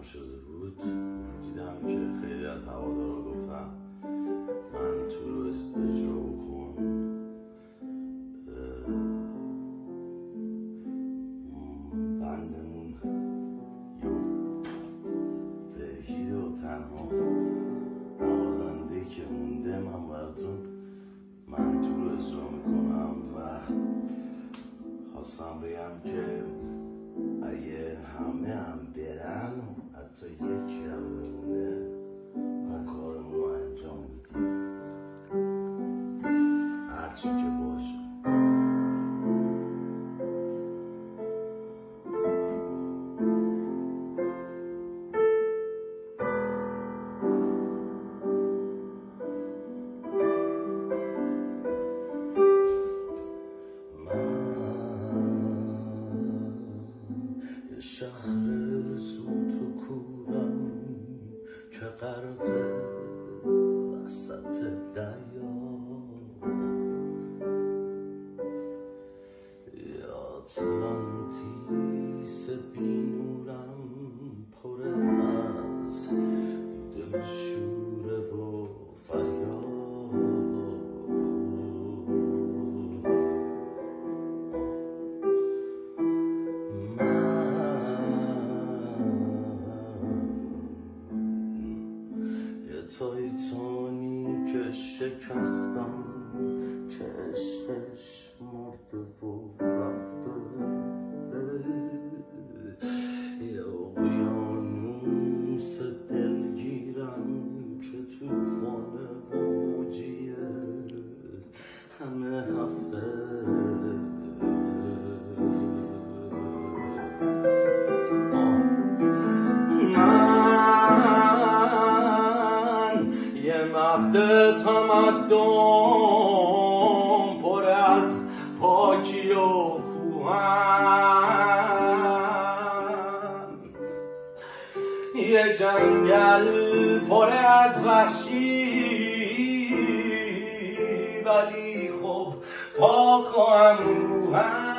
شده بود دیدم که خیلی از هوادارا گفتن من تو رو اجرا بکن، بندمون تهید و تنها نوازنده که مونده من براتون من تو رو اجرا میکنم و خواستم بگم که اگه همه هم برن حتی یکی هم بمونه ما کارمون رو انجام میدیم هرچی که باشه. شهر سوت و کورم که غرق وسط دریا، آتلانتیس بی‌نورم پر از دل شوره و فریاد. تایتانی که شکستم که عشقش مرده و رفته، یه اقیانوس دلگیرم که توفانه و موجیه همه هفته. مهد تمدن پر از پاکی و کوهن، یه جنگل پر از وحشی ولی خب پاک و انبوهن.